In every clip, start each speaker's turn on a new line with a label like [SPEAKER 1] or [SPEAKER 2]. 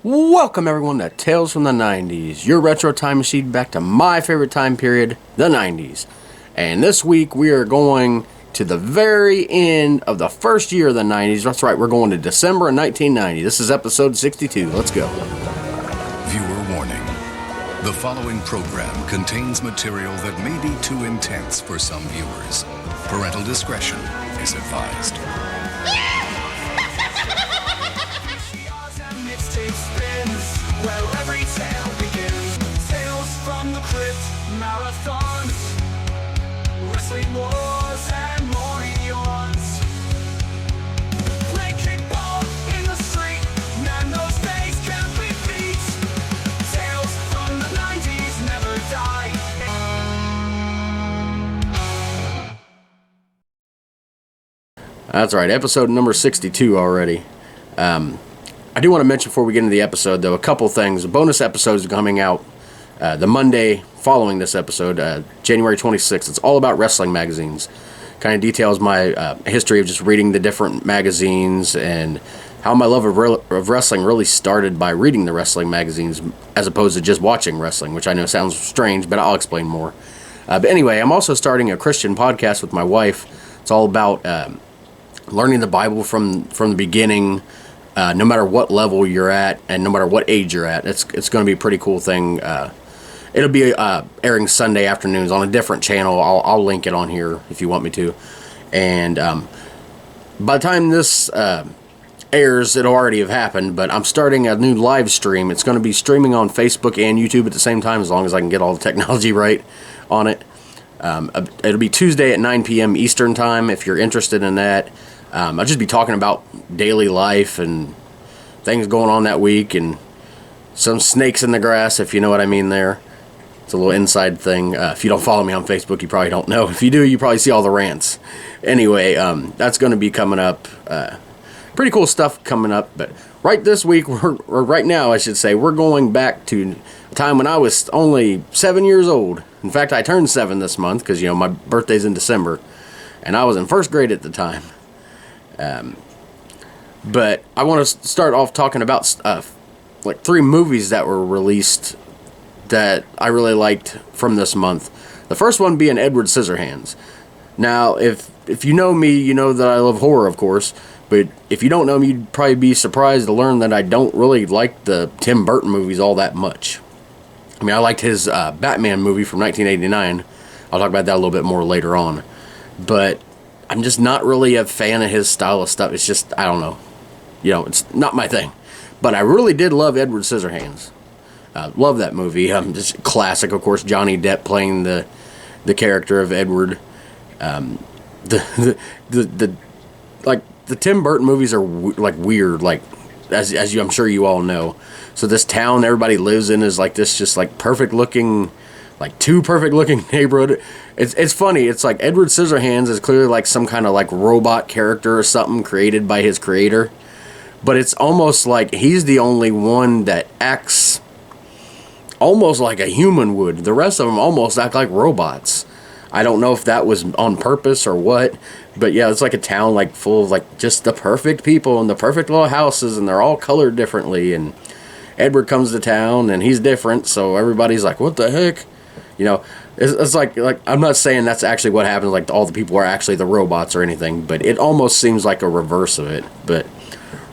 [SPEAKER 1] Welcome everyone to Tales from the 90s, your retro time machine back to my favorite time period, the 90s. And this week we are going to the very end of the first year of the 90s. That's right, we're going to December of 1990. This is episode 62. Let's go.
[SPEAKER 2] Viewer warning. The following program contains material that may be too intense for some viewers. Parental discretion is advised.
[SPEAKER 3] Where every tale begins. Tales from the crypt, marathons, wrestling wars and more yawns. Play kickball in the street, man, those days can't be beat. Tales from the 90s never die.
[SPEAKER 1] That's right, episode number 62 already. I do want to mention before we get into the episode, though, a couple things. A bonus episode is coming out the Monday following this episode, January 26th. It's all about wrestling magazines. Kind of details my history of just reading the different magazines and how my love of wrestling really started by reading the wrestling magazines as opposed to just watching wrestling, which I know sounds strange, but I'll explain more. But anyway, I'm also starting a Christian podcast with my wife. It's all about learning the Bible from the beginning. No matter what level you're at and no matter what age you're at, it's going to be a pretty cool thing. It'll be airing Sunday afternoons on a different channel. I'll link it on here if you want me to. And by the time this airs, it'll already have happened, but I'm starting a new live stream. It's going to be streaming on Facebook and YouTube at the same time, as long as I can get all the technology right on it. It'll be Tuesday at 9 p.m. Eastern Time if you're interested in that. I'll just be talking about daily life and things going on that week and some snakes in the grass, if you know what I mean there. It's a little inside thing. If you don't follow me on Facebook, you probably don't know. If you do, you probably see all the rants. Anyway, that's going to be coming up. Pretty cool stuff coming up. But right this week, or right now, I should say, we're going back to a time when I was only 7 years old. In fact, I turned 7 this month because, my birthday's in December. And I was in first grade at the time. But I want to start off talking about like 3 movies that were released that I really liked from this month. The first one being Edward Scissorhands. Now, if you know me, you know that I love horror, of course. But if you don't know me, you'd probably be surprised to learn that I don't really like the Tim Burton movies all that much. I mean, I liked his Batman movie from 1989. I'll talk about that a little bit more later on. But I'm just not really a fan of his style of stuff. It's just, I don't know. It's not my thing. But I really did love Edward Scissorhands. Love that movie. Just classic, of course. Johnny Depp playing the character of Edward. The Tim Burton movies are weird, as I'm sure you all know. So this town everybody lives in is like this, just like perfect looking. Too perfect looking neighborhood. It's funny. It's like Edward Scissorhands is clearly like some kind of like robot character or something created by his creator. But it's almost like he's the only one that acts almost like a human would. The rest of them almost act like robots. I don't know if that was on purpose or what. But yeah, it's like a town full of just the perfect people and the perfect little houses, and they're all colored differently. And Edward comes to town and he's different, so everybody's like, what the heck? It's like I'm not saying that's actually what happens, like all the people are actually the robots or anything, but it almost seems like a reverse of it. But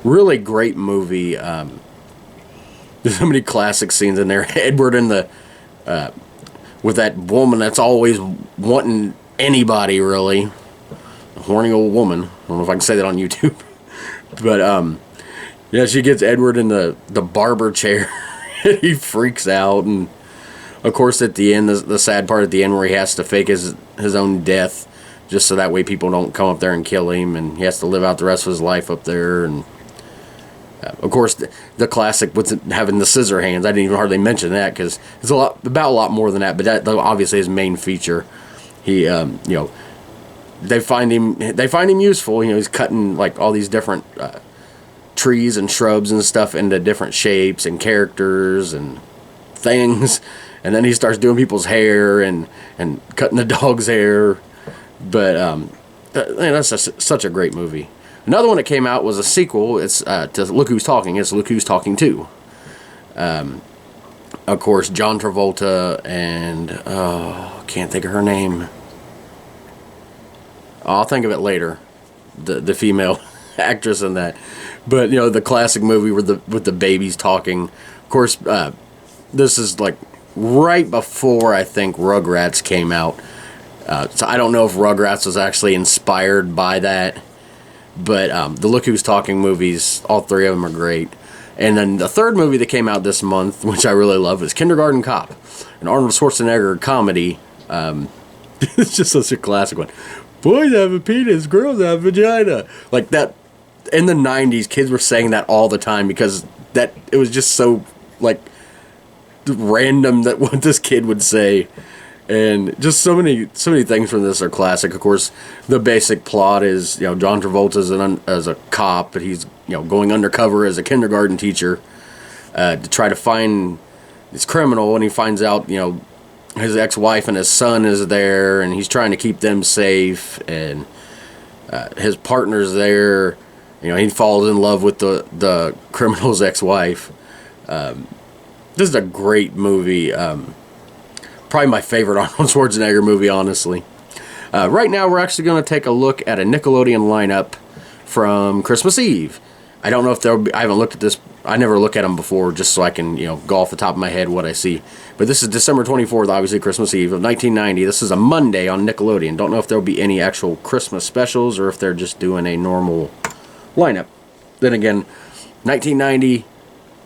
[SPEAKER 1] really great movie. There's so many classic scenes in there. Edward in the with that woman that's always wanting anybody, really. A horny old woman. I don't know if I can say that on YouTube. But yeah, she gets Edward in the barber chair. He freaks out, and of course, at the end, the sad part at the end where he has to fake his own death just so that way people don't come up there and kill him, and he has to live out the rest of his life up there. And of course, the classic with having the scissor hands. I didn't even hardly mention that because it's about a lot more than that. But that obviously his main feature. He, they find him useful. He's cutting all these different trees and shrubs and stuff into different shapes and characters and things. And then he starts doing people's hair and cutting the dog's hair. But that's just such a great movie. Another one that came out was a sequel. It's to Look Who's Talking. It's Look Who's Talking 2. Of course, John Travolta and can't think of her name. I'll think of it later. The female actress in that, but you know, the classic movie with the babies talking. Of course, this is like right before I think Rugrats came out. So I don't know if Rugrats was actually inspired by that, but the Look Who's Talking movies, all three of them are great. And then the third movie that came out this month, which I really love, is Kindergarten Cop, an Arnold Schwarzenegger comedy. It's just such a classic one. Boys have a penis, girls have a vagina. Like that, in the 90s, kids were saying that all the time because it was just so, like, random that what this kid would say. And just so many things from this are classic. Of course, the basic plot is, you know, John Travolta's as a cop, but he's, you know, going undercover as a kindergarten teacher to try to find this criminal, and he finds out, you know, his ex-wife and his son is there, and he's trying to keep them safe, and his partner's there. You know, he falls in love with the criminal's ex-wife. This is a great movie. Probably my favorite Arnold Schwarzenegger movie, honestly. Right now, we're actually going to take a look at a Nickelodeon lineup from Christmas Eve. I don't know if there'll be. I haven't looked at this. I never look at them before, just so I can, you know, go off the top of my head what I see. But this is December 24th, obviously Christmas Eve of 1990. This is a Monday on Nickelodeon. Don't know if there'll be any actual Christmas specials or if they're just doing a normal lineup. Then again, 1990.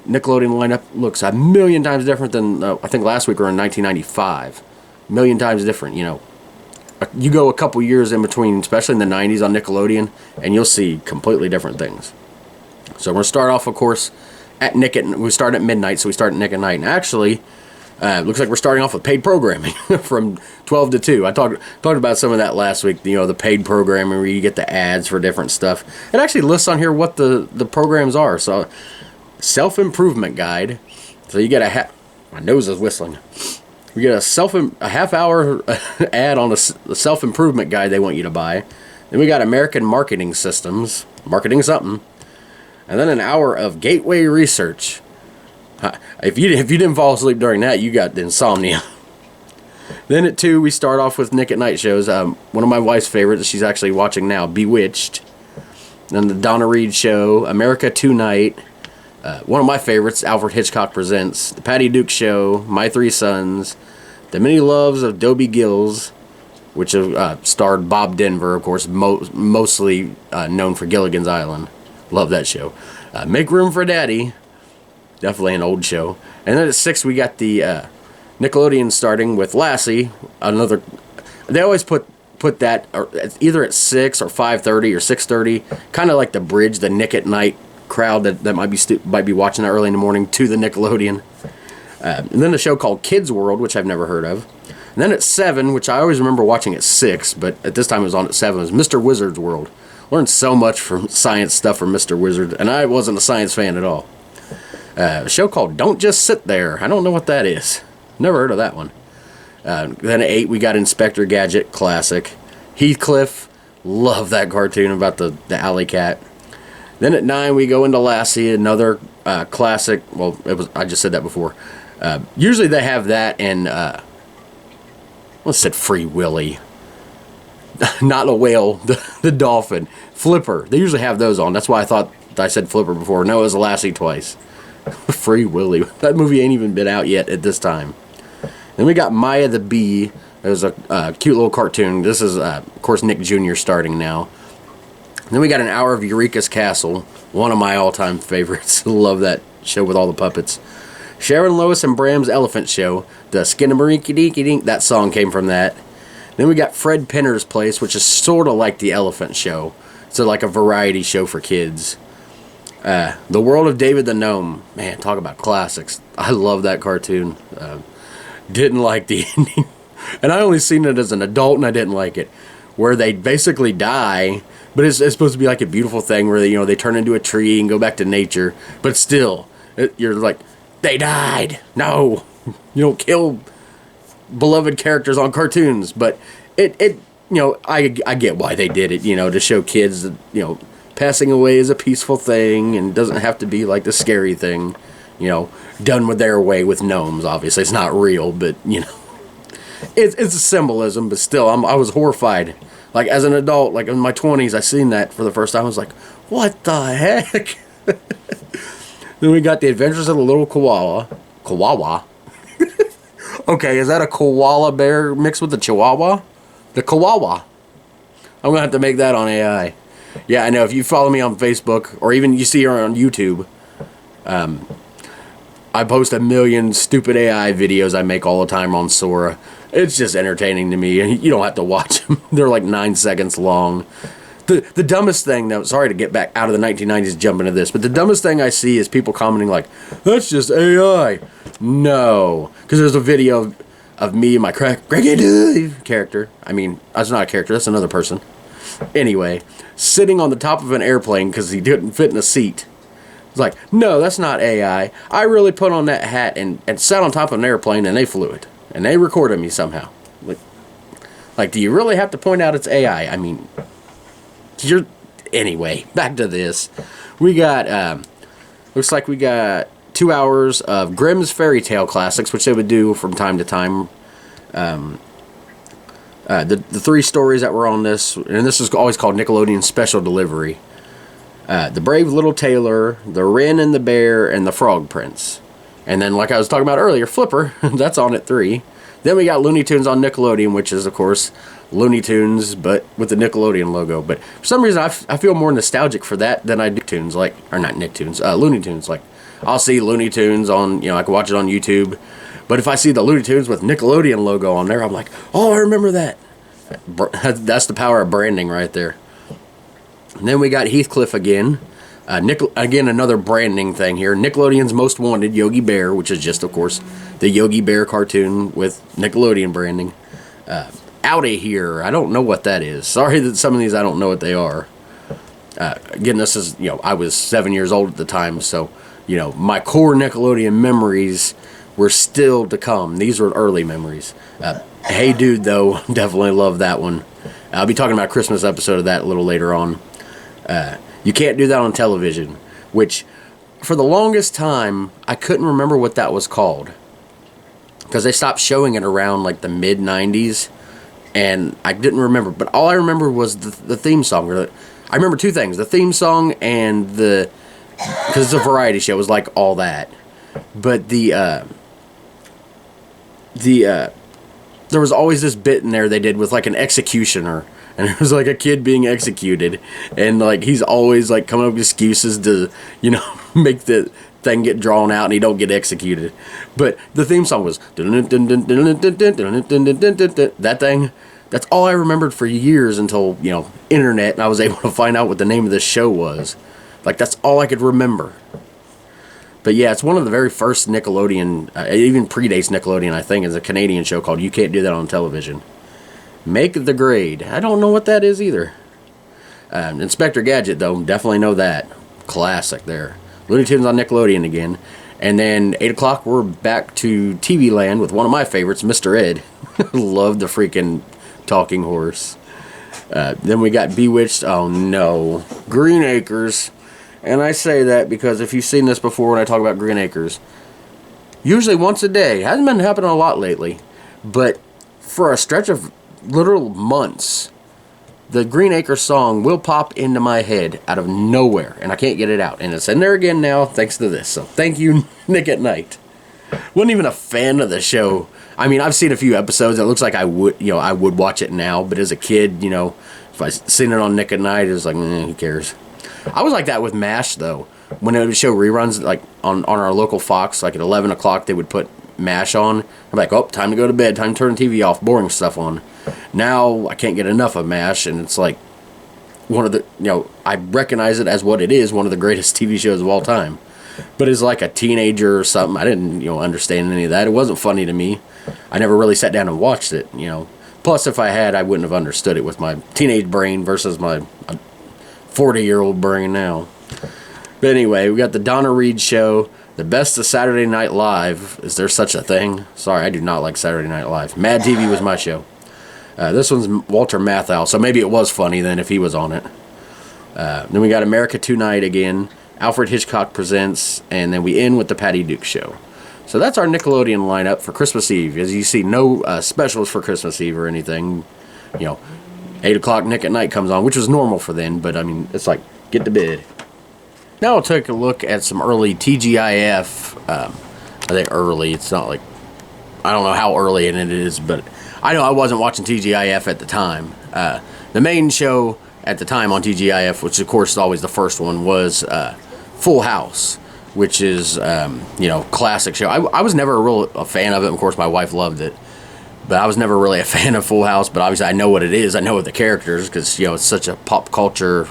[SPEAKER 1] Nickelodeon lineup looks a million times different than I think last week we were in 1995. A million times different, you know. You go a couple years in between, especially in the 90s on Nickelodeon, and you'll see completely different things. So we're going to start off, of course, at Nick at... We start at midnight, so we start at Nick at Night. And actually, it looks like we're starting off with paid programming from 12 to 2. I talked about some of that last week, you know, the paid programming where you get the ads for different stuff. It actually lists on here what the programs are, so... Self-improvement guide. So you get my nose is whistling. You get a half-hour ad on a self-improvement guide they want you to buy. Then we got American Marketing Systems, marketing something, and then an hour of Gateway Research. If you didn't fall asleep during that, you got insomnia. Then at 2, we start off with Nick at Night shows. One of my wife's favorites, she's actually watching now, Bewitched. Then the Donna Reed Show, America Tonight. One of my favorites, Alfred Hitchcock Presents, The Patty Duke Show, My Three Sons, The Many Loves of Dobie Gills, which starred Bob Denver, of course, mostly known for Gilligan's Island. Love that show. Make Room for Daddy, definitely an old show. And then at 6, we got the Nickelodeon starting with Lassie, another... They always put that either at 6 or 5:30 or 6:30, kind of like the bridge, the Nick at Night crowd that might be watching that early in the morning to the Nickelodeon. And then a show called Kids World, which I've never heard of. And then at 7, which I always remember watching at 6, but at this time it was on at 7, was Mr. Wizard's World. Learned so much from science stuff from Mr. Wizard, and I wasn't a science fan at all. A show called Don't Just Sit There. I don't know what that is. Never heard of that one. Then at 8, we got Inspector Gadget, classic. Heathcliff, love that cartoon about the alley cat. Then at 9, we go into Lassie, another classic. Well, I just said that before. Usually they have that and, let's say Free Willy. Not a whale, the dolphin. Flipper. They usually have those on. That's why I said Flipper before. No, it was Lassie twice. Free Willy. That movie ain't even been out yet at this time. Then we got Maya the Bee. It was a cute little cartoon. This is, of course, Nick Jr. starting now. Then we got an hour of Eureka's Castle, one of my all-time favorites. Love that show with all the puppets. Sharon Lois and Bram's Elephant Show, the Skinnamarink-a-dink-a-dink, that song came from that. Then we got Fred Penner's Place, which is sort of like the Elephant Show. So like a variety show for kids. The World of David the Gnome. Man, talk about classics. I love that cartoon. Didn't like the ending. And I only seen it as an adult and I didn't like it. Where they basically die... But it's supposed to be like a beautiful thing where they turn into a tree and go back to nature. But still, you're like, they died. No, you don't kill beloved characters on cartoons. But I get why they did it. To show kids that passing away is a peaceful thing and doesn't have to be like the scary thing. done with their way with gnomes. Obviously, it's not real, but it's a symbolism. But still, I was horrified. Like as an adult, like in my 20s, I seen that for the first time. I was like, what the heck? Then we got The Adventures of the Little Koala. Kawawa. Okay, is that a koala bear mixed with the chihuahua? The Kawawa. I'm gonna have to make that on AI. Yeah, I know. If you follow me on Facebook, or even you see her on YouTube, I post a million stupid AI videos I make all the time on Sora. It's just entertaining to me. You don't have to watch them. They're like 9 seconds long. The dumbest thing, though, sorry to get back out of the 1990s, jump into this, but the dumbest thing I see is people commenting like, that's just AI. No. Because there's a video of me and my Greggy Dave character. I mean, that's not a character, that's another person. Anyway, sitting on the top of an airplane because he didn't fit in a seat. It's like, no, that's not AI. I really put on that hat and sat on top of an airplane and they flew it. And they recorded me somehow. Like, do you really have to point out it's AI? I mean, anyway, back to this. We got, looks like we got 2 hours of Grimm's Fairy Tale classics, which they would do from time to time. The 3 stories that were on this, and this is always called Nickelodeon Special Delivery. The Brave Little Tailor, The Wren and the Bear, and The Frog Prince. And then, like I was talking about earlier, Flipper, that's on at 3. Then we got Looney Tunes on Nickelodeon, which is, of course, Looney Tunes, but with the Nickelodeon logo. But for some reason, I feel more nostalgic for that than I do Tunes, like, or not Nicktoons, Looney Tunes. Like, I'll see Looney Tunes on, I can watch it on YouTube. But if I see the Looney Tunes with Nickelodeon logo on there, I'm like, oh, I remember that. That's the power of branding right there. And then we got Heathcliff again. Again, another branding thing here. Nickelodeon's Most Wanted, Yogi Bear, which is just, of course, the Yogi Bear cartoon with Nickelodeon branding. Outta Here. I don't know what that is. Sorry that some of these I don't know what they are. Again, this is, I was 7 years old at the time, so, my core Nickelodeon memories were still to come. These were early memories. Hey Dude, though, definitely love that one. I'll be talking about a Christmas episode of that a little later on. You can't do that on television, which, for the longest time, I couldn't remember what that was called. Because they stopped showing it around, like, the mid-90s, and I didn't remember. But all I remember was the theme song. I remember 2 things, the theme song and because it's a variety show, it was like all that. But there was always this bit in there they did with, like, an executioner. And it was like a kid being executed. And, like, he's always, like, coming up with excuses to, make the thing get drawn out and he don't get executed. But the theme song was that thing. That's all I remembered for years until, internet, and I was able to find out what the name of this show was. Like, that's all I could remember. But yeah, it's one of the very first Nickelodeon, it even predates Nickelodeon, I think. It's a Canadian show called You Can't Do That on Television. Make the Grade. I don't know what that is either. Inspector Gadget, though, definitely know that. Classic there. Looney Tunes on Nickelodeon again. And then 8 o'clock, we're back to TV Land with one of my favorites, Mr. Ed. Love the freaking talking horse. Then we got Bewitched. Oh no. Green Acres. And I say that because if you've seen this before when I talk about Green Acres, usually once a day. Hasn't been happening a lot lately. But for a stretch of literal months, the Green Acres song will pop into my head out of nowhere, and I can't get it out. And it's in there again now, thanks to this. So thank you, Nick at Night. Wasn't even a fan of the show. I mean, I've seen a few episodes. It looks like I would watch it now. But as a kid, if I seen it on Nick at Night, it was like, who cares? I was like that with MASH, though. When it would show reruns, like on our local Fox, like at 11 o'clock, they would put MASH on. I'm like, oh, time to go to bed, time to turn the TV off, boring stuff on. Now, I can't get enough of MASH, and it's like one of the, I recognize it as what it is, one of the greatest TV shows of all time. But as like a teenager or something, I didn't, understand any of that. It wasn't funny to me. I never really sat down and watched it, Plus, if I had, I wouldn't have understood it with my teenage brain versus my 40-year-old brain now. But anyway, we got the Donna Reed Show, the best of Saturday Night Live. Is there such a thing? Sorry, I do not like Saturday Night Live. Mad TV was my show. This one's Walter Matthau, so maybe it was funny then if he was on it. Then we got America Tonight again. Alfred Hitchcock Presents, and then we end with the Patty Duke Show. So that's our Nickelodeon lineup for Christmas Eve. As you see, no specials for Christmas Eve or anything. 8 o'clock Nick at Night comes on, which was normal for then, but I mean, it's like, get to bed. Now I'll take a look at some early TGIF. I think early, it's not like, I don't know how early it is, but I know I wasn't watching TGIF at the time. The main show at the time on TGIF, which of course is always the first one, was Full House, which is, classic show. I was never a fan of it. Of course, my wife loved it. But I was never really a fan of Full House, but obviously I know what it is. I know what the characters, because, it's such a pop culture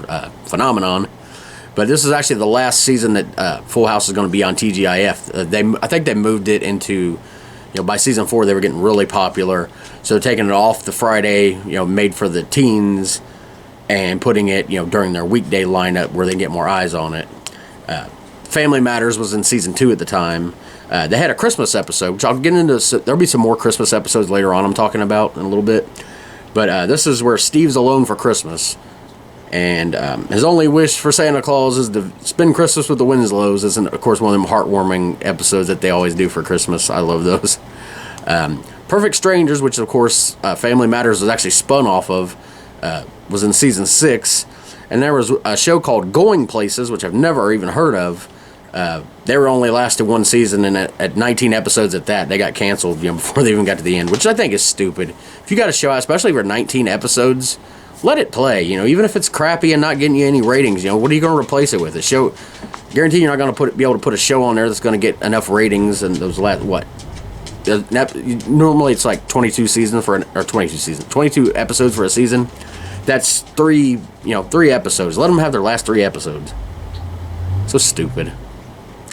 [SPEAKER 1] phenomenon. But this is actually the last season that Full House is going to be on TGIF. I think they moved it into, by season 4 they were getting really popular. So they're taking it off the Friday, made for the teens, and putting it, during their weekday lineup where they can get more eyes on it. Family Matters was in season 2 at the time. They had a Christmas episode, which I'll get into. There'll be some more Christmas episodes later on I'm talking about in a little bit. But this is where Steve's alone for Christmas. And his only wish for Santa Claus is to spend Christmas with the Winslows. It's, of course, one of them heartwarming episodes that they always do for Christmas. I love those. Perfect Strangers, which, of course, Family Matters was actually spun off of, was in season 6. And there was a show called Going Places, which I've never even heard of. They were only lasted one season, and at 19 episodes at that, they got canceled before they even got to the end, which I think is stupid. If you got a show, especially for 19 episodes, let it play. Even if it's crappy and not getting you any ratings, what are you going to replace it with? A show, guarantee you're not going to be able to put a show on there that's going to get enough ratings. And those normally it's like 22 episodes for a season. That's three episodes. Let them have their last 3 episodes. So stupid.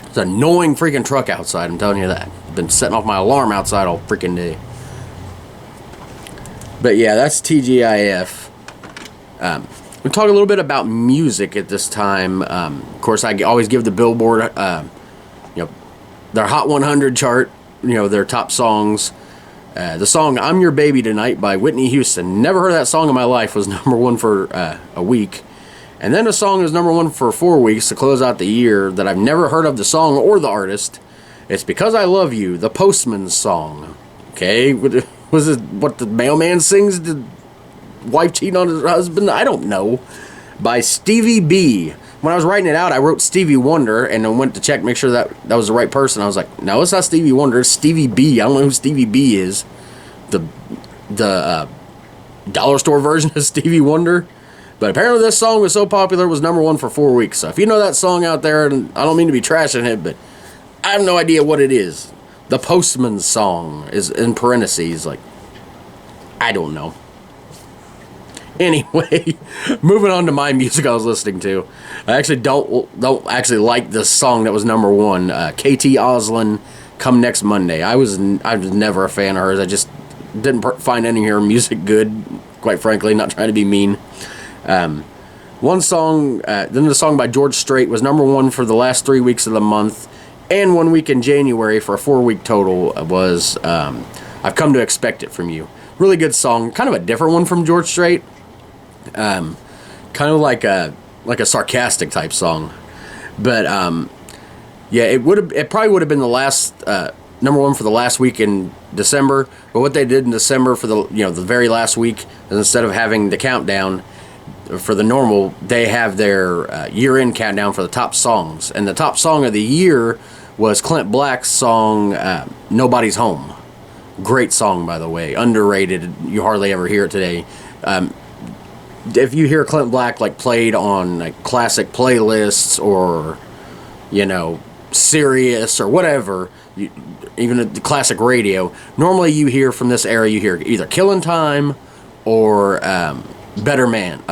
[SPEAKER 1] It's an annoying freaking truck outside, I'm telling you that. I've been setting off my alarm outside all freaking day. But yeah, that's TGIF. We'll talk a little bit about music at this time. Of course, I always give the Billboard, their Hot 100 chart, their top songs. The song I'm Your Baby Tonight by Whitney Houston. Never heard that song in my life. Was number 1 for a week. And then a song is number 1 for 4 weeks to close out the year that I've never heard of the song or the artist. It's Because I Love You, the Postman's song. Okay, was it what the mailman sings? The wife cheating on his husband? I don't know. By Stevie B. When I was writing it out, I wrote Stevie Wonder and then went to check, make sure that was the right person. I was like, no, it's not Stevie Wonder, it's Stevie B. I don't know who Stevie B is. The dollar store version of Stevie Wonder. But apparently this song was so popular, it was number 1 for 4 weeks. So if you know that song out there, and I don't mean to be trashing it, but I have no idea what it is. The Postman's Song is in parentheses, like, I don't know. Anyway, moving on to my music I was listening to. I actually don't actually like this song that was number 1. KT Oslin, Come Next Monday. I was never a fan of hers. I just didn't find any of her music good, quite frankly, not trying to be mean. One song, then the song by George Strait was number 1 for the last 3 weeks of the month, and 1 week in January for a 4-week total was I've Come to Expect It From You. Really good song, kind of a different one from George Strait. Kind of like a sarcastic type song, but yeah, it probably would have been the last number 1 for the last week in December. But what they did in December for the very last week is instead of having the countdown for the normal, they have their year-end countdown for the top songs. And the top song of the year was Clint Black's song, Nobody's Home. Great song, by the way. Underrated. You hardly ever hear it today. If you hear Clint Black played on classic playlists or, Sirius or whatever, even the classic radio, normally you hear from this era, you hear either Killin' Time or A Better Man.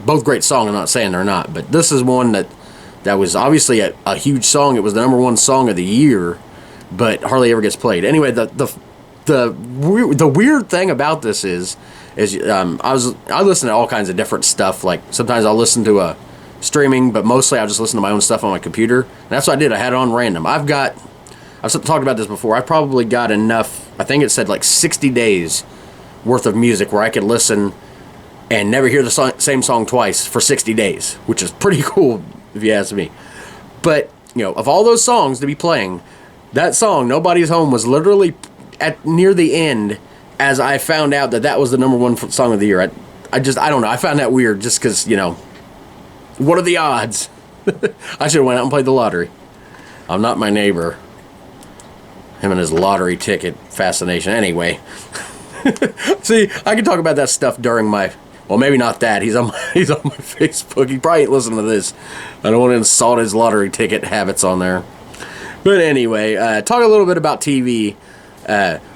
[SPEAKER 1] Both great songs, I'm not saying they're not, but this is one that was obviously a huge song. It was the number 1 song of the year, but hardly ever gets played. Anyway, the weird thing about this is I listen to all kinds of different stuff. Like sometimes I'll listen to a streaming, but mostly I just listen to my own stuff on my computer. And that's what I did. I had it on random. I've talked about this before. I probably got enough. I think it said 60 days worth of music where I could listen and never hear the same song twice for 60 days, which is pretty cool. if you ask me. But, of all those songs to be playing, that song, Nobody's Home, was literally at near the end as I found out that was the number one song of the year. I don't know. I found that weird just because, what are the odds? I should have went out and played the lottery. I'm not my neighbor. Him and his lottery ticket fascination. Anyway. See, I can talk about that stuff during my... Well, maybe not that. He's on my Facebook. He probably ain't listening to this. I don't want to insult his lottery ticket habits on there. But anyway, talk a little bit about TV.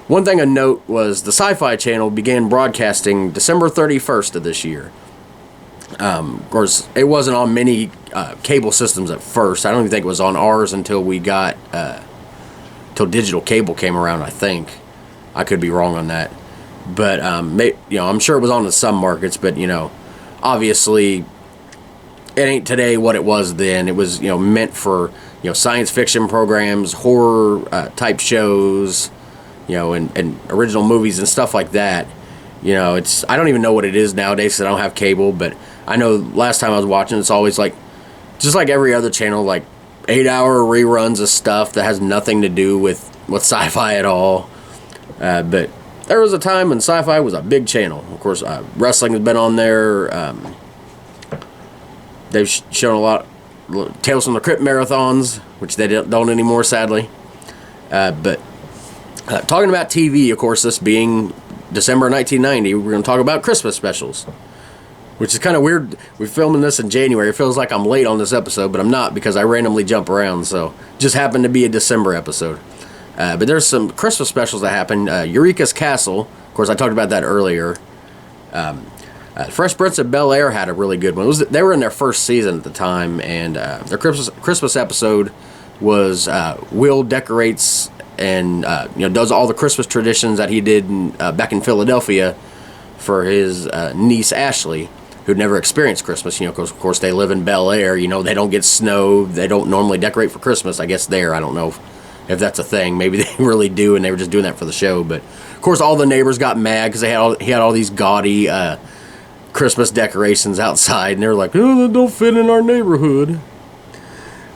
[SPEAKER 1] One thing of note was the Sci-Fi Channel began broadcasting December 31st of this year. Of course, it wasn't on many cable systems at first. I don't even think it was on ours until we got... till digital cable came around, I think. I could be wrong on that. But, I'm sure it was on in some markets, but, obviously, it ain't today what it was then. It was, meant for, science fiction programs, horror type shows, and original movies and stuff like that. I don't even know what it is nowadays because I don't have cable, but I know last time I was watching, it's always like, just like every other channel, like 8-hour reruns of stuff that has nothing to do with sci-fi at all. But there was a time when sci-fi was a big channel. Of course, wrestling has been on there. They've shown a lot Tales from the Crypt marathons, which they don't anymore, sadly. But talking about TV, of course, this being December 1990, we're going to talk about Christmas specials, which is kind of weird. We're filming this in January. It feels like I'm late on this episode, but I'm not because I randomly jump around, so just happened to be a December episode. But there's some Christmas specials that happen. Eureka's Castle, of course, I talked about that earlier. Fresh Prince of Bel-Air had a really good one. They were in their first season at the time, and their Christmas episode was Will decorates and does all the Christmas traditions that he did back in Philadelphia for his niece Ashley, who'd never experienced Christmas. Because of course they live in Bel-Air. They don't get snow. They don't normally decorate for Christmas. I guess there. I don't know if that's a thing. Maybe they really do, and they were just doing that for the show. But of course, all the neighbors got mad because he had all these gaudy Christmas decorations outside, and they were like, "Oh, that don't fit in our neighborhood."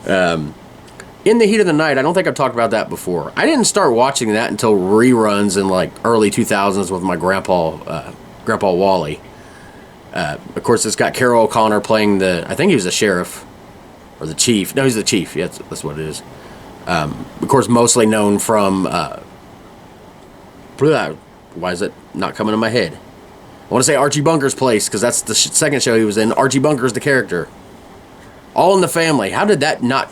[SPEAKER 1] In the Heat of the Night, I don't think I've talked about that before. I didn't start watching that until reruns in like early 2000s with my grandpa Wally. Of course, it's got Carol O'Connor playing I think he was the sheriff or the chief. No, he's the chief. Yeah, that's what it is. Of course, mostly known from. Why is it not coming to my head? I want to say Archie Bunker's Place because that's the second show he was in. Archie Bunker's the character. All in the Family. How did that not...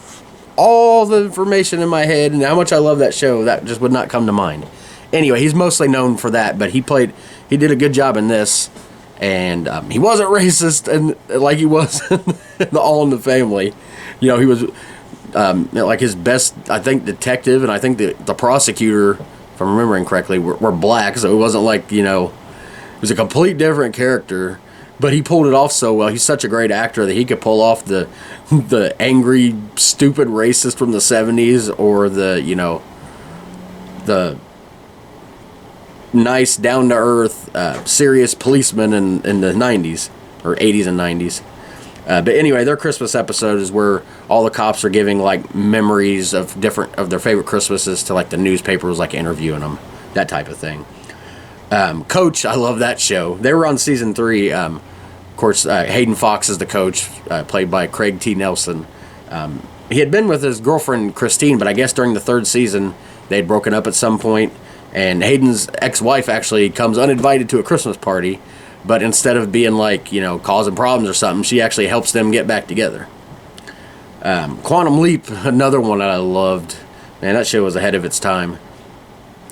[SPEAKER 1] All the information in my head and how much I love that show, that just would not come to mind. Anyway, he's mostly known for that, but he did a good job in this, and he wasn't racist and like he was in the All in the Family. He was like his best, I think, detective, and I think the prosecutor, if I'm remembering correctly, were black, so it wasn't like, it was a complete different character, but he pulled it off so well. He's such a great actor that he could pull off the angry, stupid racist from the 70s or the nice, down-to-earth, serious policeman in the 90s, or 80s and 90s. But anyway, their Christmas episode is where all the cops are giving, like, memories of their favorite Christmases to, like, the newspapers, like, interviewing them, that type of thing. Coach, I love that show. They were on season 3. Of course, Hayden Fox is the coach, played by Craig T. Nelson. He had been with his girlfriend, Christine, but I guess during the 3rd season, they had broken up at some point, and Hayden's ex-wife actually comes uninvited to a Christmas party, but instead of being like, causing problems or something, she actually helps them get back together. Quantum Leap, another one that I loved. Man, that show was ahead of its time.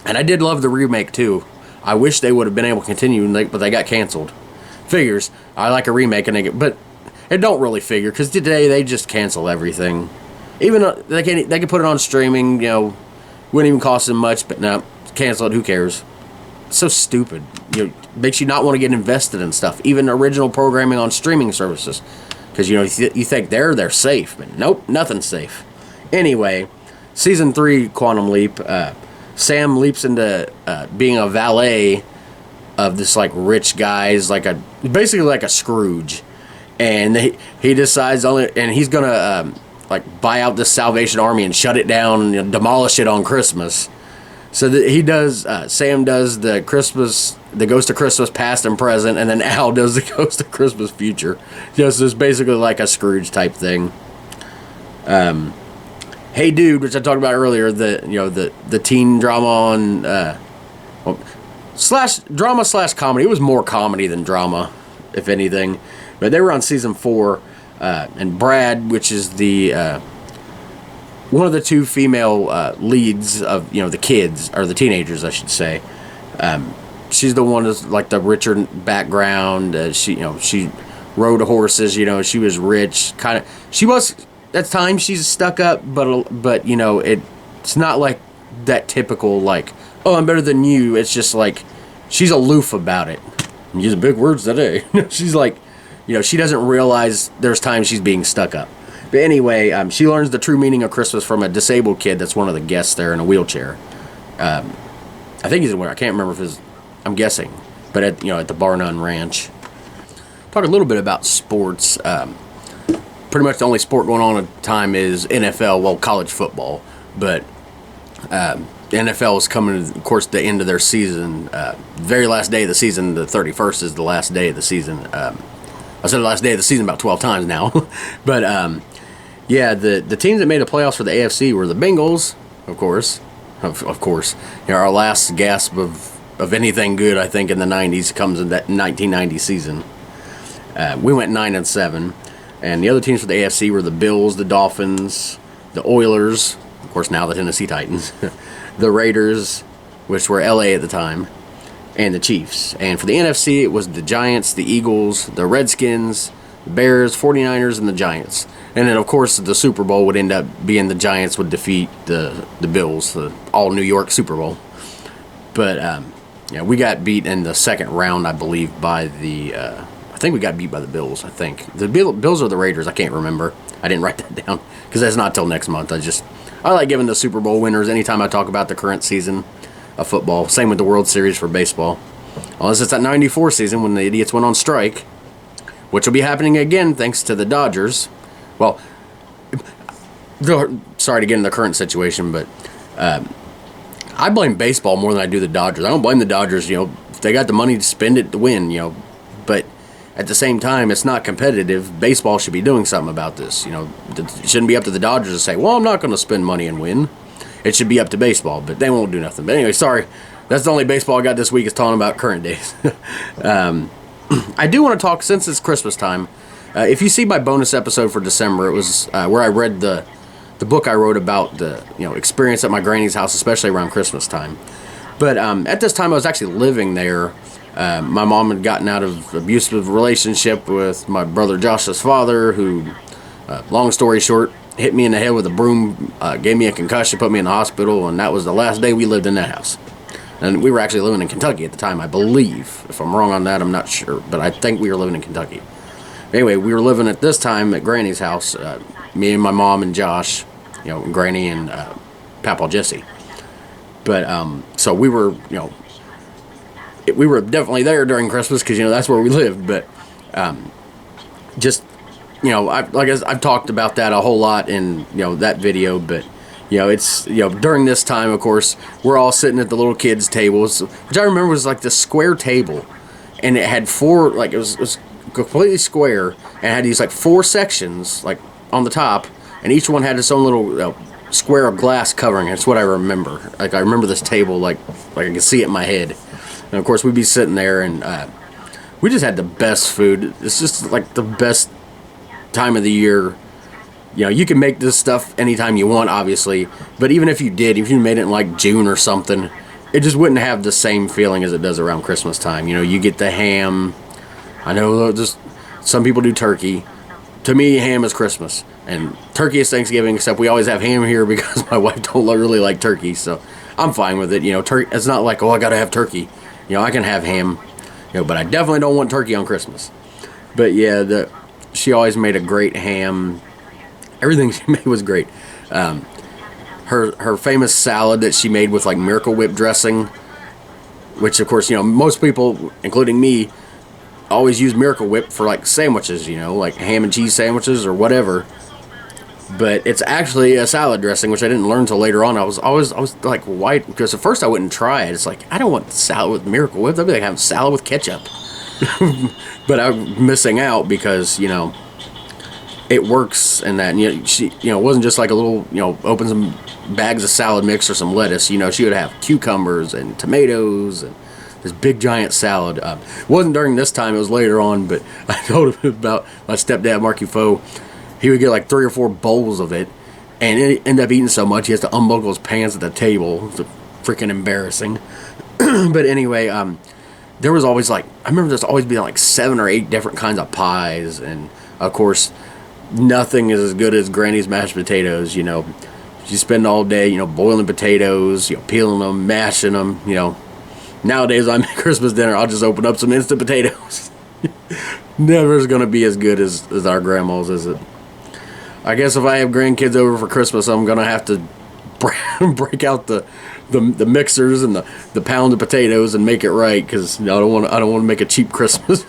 [SPEAKER 1] And I did love the remake, too. I wish they would have been able to continue, but they got canceled. Figures. I like a remake, but it don't really figure, because today they just cancel everything. Even they can put it on streaming, wouldn't even cost them much, but no, cancel it, who cares? It's so stupid. Makes you not want to get invested in stuff, even original programming on streaming services, because you think they're safe, but nope, nothing's safe. Anyway, season 3, Quantum Leap. Sam leaps into being a valet of this like rich guy's, basically like a Scrooge, and he decides and he's gonna like buy out this Salvation Army and shut it down and demolish it on Christmas. So he does. Sam does the Ghost of Christmas Past and Present, and then Al does the Ghost of Christmas Future. Just it's basically like a Scrooge type thing. Hey Dude, which I talked about earlier, the teen drama on slash comedy. It was more comedy than drama, if anything. But they were on season 4, and Brad, which is the one of the 2 female leads of the kids, or the teenagers, I should say. She's the one that's like the richer background. She rode horses. She was rich. She was at times she's stuck up, but it's not like that typical like, oh, I'm better than you. It's just like she's aloof about it. I'm using big words today. She's like, she doesn't realize there's times she's being stuck up. But anyway, she learns the true meaning of Christmas from a disabled kid that's one of the guests there in a wheelchair. I think he's I can't remember if it's, I'm guessing, but at the Bar None Ranch. Talk a little bit about sports. Pretty much the only sport going on at the time is NFL, well, college football. But the NFL is coming, of course, the end of their season. Very last day of the season, the 31st is the last day of the season. I said the last day of the season about 12 times now. But yeah, the teams that made the playoffs for the AFC were the Bengals, of course. Of course. Our last gasp of anything good, I think, in the 90s comes in that 1990 season. We went 9-7. And the other teams for the AFC were the Bills, the Dolphins, the Oilers, of course now the Tennessee Titans, the Raiders, which were LA at the time, and the Chiefs. And for the NFC, it was the Giants, the Eagles, the Redskins, the Bears, 49ers, and the Giants. And then, of course, the Super Bowl would end up being the Giants would defeat the Bills, the all-New York Super Bowl. But, we got beat in the second round, I believe, by the... I think we got beat by the Bills, I think. The Bills or the Raiders, I can't remember. I didn't write that down, because that's not till next month. I like giving the Super Bowl winners anytime I talk about the current season of football. Same with the World Series for baseball. Unless it's that 94 season when the idiots went on strike, which will be happening again thanks to the Dodgers. Well, sorry to get in the current situation, but I blame baseball more than I do the Dodgers. I don't blame the Dodgers, if they got the money to spend it to win, but at the same time, it's not competitive. Baseball should be doing something about this. It shouldn't be up to the Dodgers to say, well, I'm not going to spend money and win. It should be up to baseball, but they won't do nothing. But anyway, sorry. That's the only baseball I got this week is talking about current days. I do want to talk, since it's Christmas time, if you see my bonus episode for December, it was where I read the book I wrote about the experience at my granny's house, especially around Christmas time. But at this time, I was actually living there. My mom had gotten out of an abusive relationship with my brother Josh's father, who, long story short, hit me in the head with a broom, gave me a concussion, put me in the hospital, and that was the last day we lived in that house. And we were actually living in Kentucky at the time, I believe. If I'm wrong on that, I'm not sure, but I think we were living in Kentucky. Anyway, we were living at this time at Granny's house, me and my mom and Josh, Granny and Papa Jesse. But, so we were, we were definitely there during Christmas because, that's where we lived. But I've talked about that a whole lot in, that video. But, it's, during this time, of course, we're all sitting at the little kids' tables, which I remember was like this square table. And it had four, like, it was completely square and had these, like, 4 sections, like, on the top. And each one had its own little square of glass covering it. That's what I remember. Like, I remember this table like I can see it in my head. And of course, we'd be sitting there, and we just had the best food. It's just like the best time of the year. You can make this stuff anytime you want, obviously. But even if you did, if you made it in like June or something, it just wouldn't have the same feeling as it does around Christmas time. You get the ham. I know just some people do turkey. To me, ham is Christmas. And turkey is Thanksgiving, except we always have ham here because my wife don't really like turkey. So I'm fine with it. It's not like, I got to have turkey. I can have ham, but I definitely don't want turkey on Christmas. But yeah, she always made a great ham. Everything she made was great. Her famous salad that she made with like Miracle Whip dressing, which of course, most people, including me, always used Miracle Whip for like sandwiches, like ham and cheese sandwiches or whatever. But it's actually a salad dressing, which I didn't learn till later on. I was like, why? Because at first I wouldn't try it. It's like, I don't want salad with Miracle Whip. That'd be like having salad with ketchup. But I'm missing out because, it works and that. And, it wasn't just like a little, open some bags of salad mix or some lettuce. She would have cucumbers and tomatoes and this big giant salad. It wasn't during this time, it was later on, but I told him about my stepdad, Marky Foe. He would get like 3 or 4 bowls of it, and it ended up eating so much he has to unbuckle his pants at the table. It's freaking embarrassing. But anyway, there was always I remember there's always being like 7 or 8 different kinds of pies, and of course, nothing is as good as Granny's mashed potatoes. You spend all day, boiling potatoes, peeling them, mashing them. Nowadays I make Christmas dinner, I'll just open up some instant potatoes. Never is gonna be as good as our grandma's, is it? I guess if I have grandkids over for Christmas, I'm gonna have to break out the mixers and the pound of potatoes and make it right, because I don't want to make a cheap Christmas.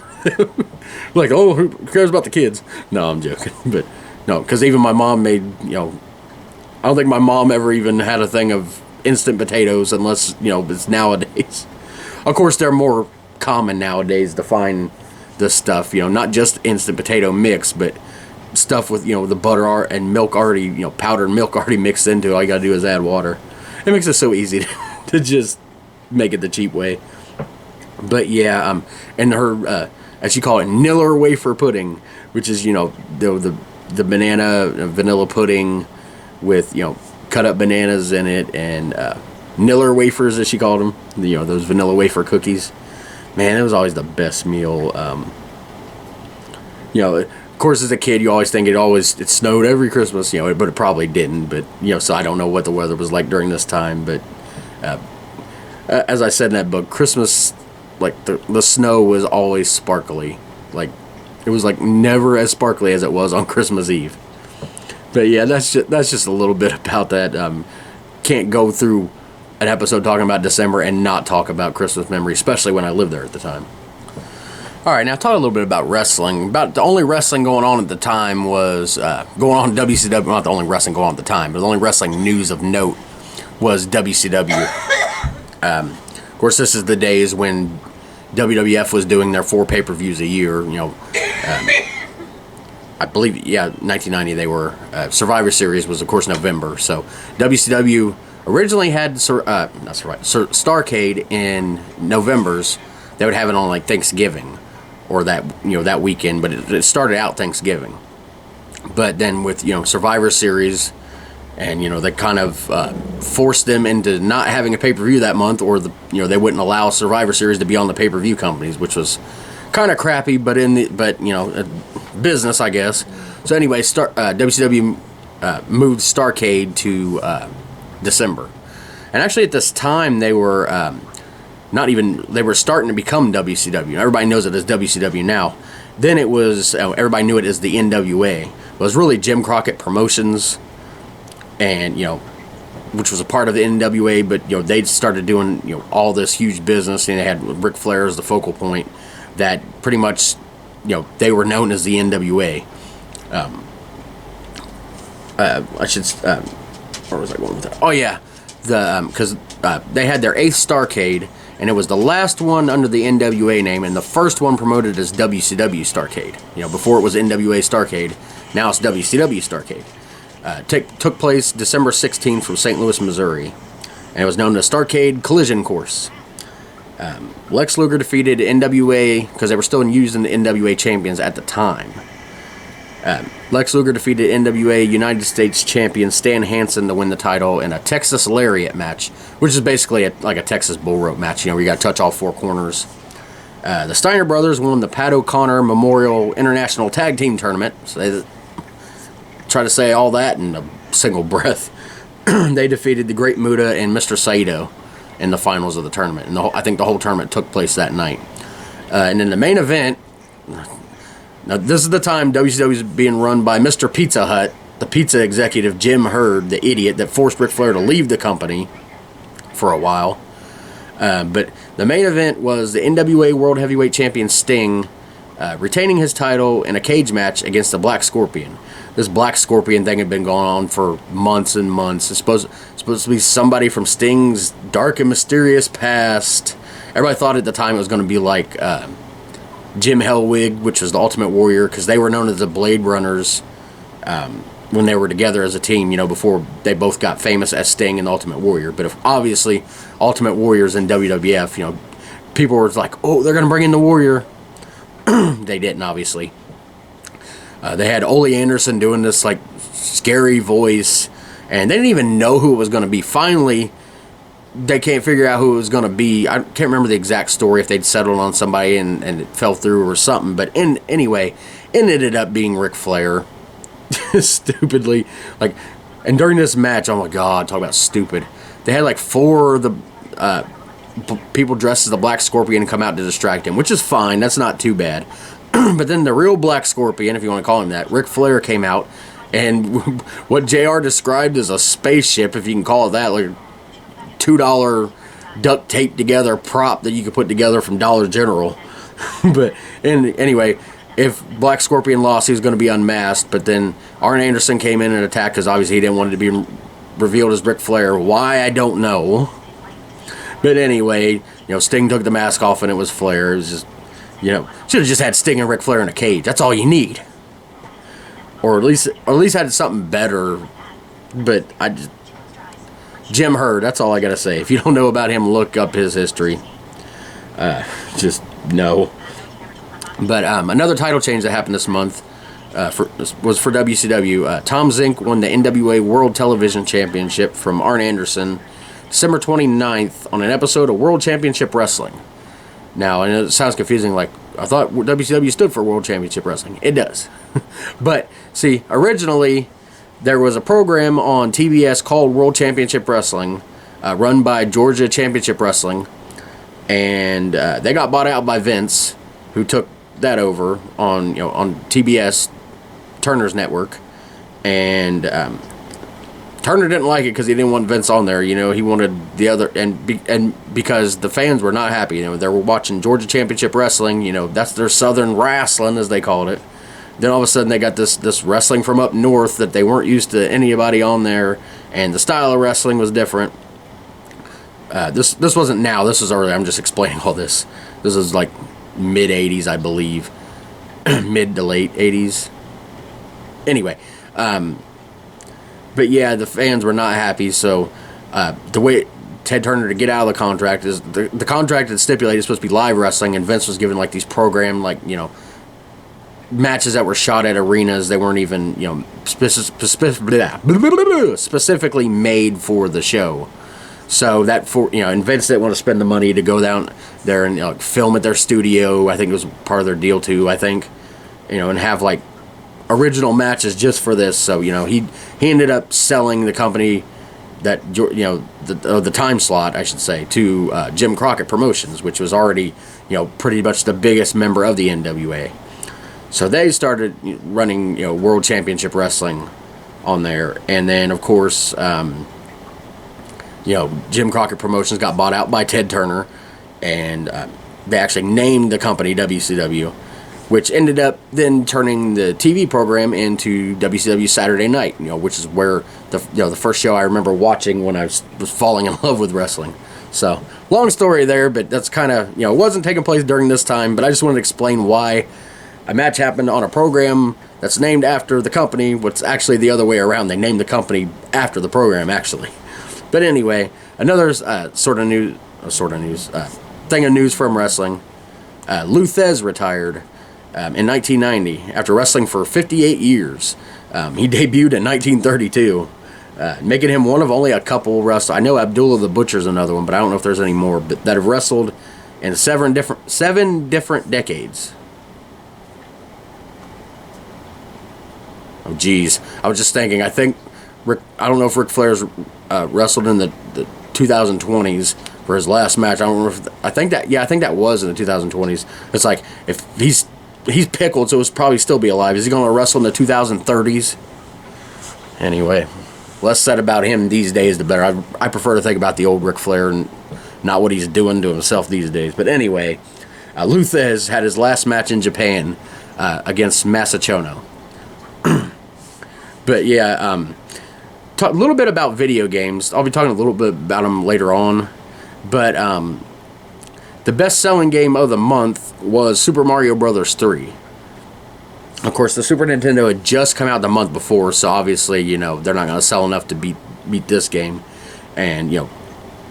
[SPEAKER 1] Like, oh, who cares about the kids? No, I'm joking, but no, because even my mom made, I don't think my mom ever even had a thing of instant potatoes unless it's nowadays. Of course, they're more common nowadays to find this stuff, not just instant potato mix, but stuff with the butter and milk already, powdered milk already mixed into it. All you gotta do is add water. It makes it so easy to just make it the cheap way. But yeah, and her as she called it, Niller wafer pudding, which is the banana vanilla pudding with cut up bananas in it, and Niller wafers, as she called them, those vanilla wafer cookies. Man, it was always the best meal. Of course, as a kid, you always think it snowed every Christmas, but it probably didn't. But so I don't know what the weather was like during this time. But as I said in that book, Christmas, like the snow was always sparkly. Like it was like never as sparkly as it was on Christmas Eve. But yeah, that's just a little bit about that. Can't go through an episode talking about December and not talk about Christmas memories, especially when I lived there at the time. All right, now talk a little bit about wrestling. About the only wrestling going on at the time was going on in WCW. Not the only wrestling going on at the time, but the only wrestling news of note was WCW. Of course, this is the days when WWF was doing their 4 pay-per-views a year. I believe, 1990 they were. Survivor Series was, of course, November. So WCW originally had Starrcade in November's. They would have it on like Thanksgiving or that weekend, but it started out Thanksgiving. But then with Survivor Series, and they kind of forced them into not having a pay-per-view that month, or they wouldn't allow Survivor Series to be on the pay-per-view companies, which was kind of crappy, but business, I guess. So anyway, WCW moved Starrcade to December, and actually at this time they were they were starting to become WCW. Everybody knows it as WCW now. Then it was everybody knew it as the NWA. It was really Jim Crockett Promotions, and which was a part of the NWA, but they started doing all this huge business, and they had Ric Flair as the focal point. That pretty much they were known as the NWA. Where was I going with that? Oh yeah, because they had their 8th Starrcade, and it was the last one under the NWA name, and the first one promoted as WCW Starrcade. Before it was NWA Starrcade, now it's WCW Starrcade. Took place December 16th from St. Louis, Missouri, and it was known as Starrcade Collision Course. Lex Luger defeated NWA, because they were still using the NWA champions at the time. Lex Luger defeated NWA United States champion Stan Hansen to win the title in a Texas Lariat match, which is basically like a Texas bull rope match, where you got to touch all 4 corners. The Steiner brothers won the Pat O'Connor Memorial International Tag Team Tournament. So they try to say all that in a single breath. They defeated the Great Muta and Mr. Saito in the finals of the tournament, and I think the whole tournament took place that night. And in the main event, now this is the time WCW was being run by Mr. Pizza Hut, the pizza executive Jim Herd, the idiot that forced Ric Flair to leave the company for a while. But the main event was the NWA World Heavyweight Champion Sting retaining his title in a cage match against the Black Scorpion. This Black Scorpion thing had been going on for months and months. It's supposed to be somebody from Sting's dark and mysterious past. Everybody thought at the time it was going to be like Jim Hellwig, which was the Ultimate Warrior, because they were known as the Blade Runners when they were together as a team, before they both got famous as Sting and the Ultimate Warrior. But obviously, Ultimate Warrior's in WWF, people were like, oh, they're going to bring in the Warrior. They didn't, obviously. They had Ole Anderson doing this, like, scary voice, and they didn't even know who it was going to be. Finally, they can't figure out who it was going to be. I can't remember the exact story, if they'd settled on somebody and it fell through or something, but anyway, it ended up being Ric Flair. Stupidly. And during this match, oh my god, talk about stupid. They had, like, 4 of the people dressed as the Black Scorpion come out to distract him, which is fine. That's not too bad. But then the real Black Scorpion, if you want to call him that, Ric Flair, came out, and what JR described as a spaceship, if you can call it that, like $2 duct tape together prop that you could put together from Dollar General. But anyway, if Black Scorpion lost, he was going to be unmasked. But then Arn Anderson came in and attacked, because obviously he didn't want it to be revealed as Ric Flair. Why, I don't know. But anyway, Sting took the mask off and it was Flair. It was just, should have just had Sting and Ric Flair in a cage. That's all you need. Or at least had something better. But Jim Herd, that's all I gotta say. If you don't know about him, look up his history. Just no. But another title change that happened this month was for WCW. Tom Zink won the NWA World Television Championship from Arn Anderson December 29th on an episode of World Championship Wrestling. Now, I know it sounds confusing, like, I thought WCW stood for World Championship Wrestling. It does. But, see, originally, there was a program on TBS called World Championship Wrestling, run by Georgia Championship Wrestling, and they got bought out by Vince, who took that over on TBS, Turner's network, and Turner didn't like it because he didn't want Vince on there. He wanted the other, and because the fans were not happy. They were watching Georgia Championship Wrestling. That's their Southern wrestling, as they called it. Then all of a sudden they got this wrestling from up north that they weren't used to anybody on there, and the style of wrestling was different. This wasn't now. This was early. I'm just explaining all this. This is like mid '80s, I believe, mid to late '80s. Anyway. But yeah, the fans were not happy, so the way Ted Turner to get out of the contract is the contract had stipulated it's supposed to be live wrestling, and Vince was given like these programmed, like, matches that were shot at arenas. They weren't even, specifically made for the show. So that and Vince didn't want to spend the money to go down there and film at their studio. I think it was part of their deal too. I think, and have like original matches just for this. So he ended up selling the company that the time slot, I should say, to Jim Crockett Promotions, which was already pretty much the biggest member of the NWA. So they started running World Championship Wrestling on there, and then of course Jim Crockett Promotions got bought out by Ted Turner, and they actually named the company WCW, which ended up then turning the TV program into WCW Saturday Night, which is where the first show I remember watching when I was falling in love with wrestling. So, long story there, but that's kind of, it wasn't taking place during this time, but I just wanted to explain why a match happened on a program that's named after the company, what's actually the other way around. They named the company after the program, actually. But anyway, another thing of news from wrestling. Lou Thez retired in 1990 after wrestling for 58 years. He debuted in 1932, making him one of only a couple wrestlers. I know Abdullah the Butcher's another one, but I don't know if there's any more, but that have wrestled in seven different decades. Oh, geez. I was just thinking, I don't know if Ric Flair's wrestled in the 2020s for his last match. I don't remember I think that was in the 2020s. It's like, if he's pickled, so he'll probably still be alive. Is he going to wrestle in the 2030s? Anyway, less said about him these days, the better. I prefer to think about the old Ric Flair and not what he's doing to himself these days. But anyway, Luthez had his last match in Japan against Masachono. But yeah, a little bit about video games. I'll be talking a little bit about them later on. But the best-selling game of the month was Super Mario Bros. 3. Of course, the Super Nintendo had just come out the month before, so obviously, they're not going to sell enough to beat this game. And,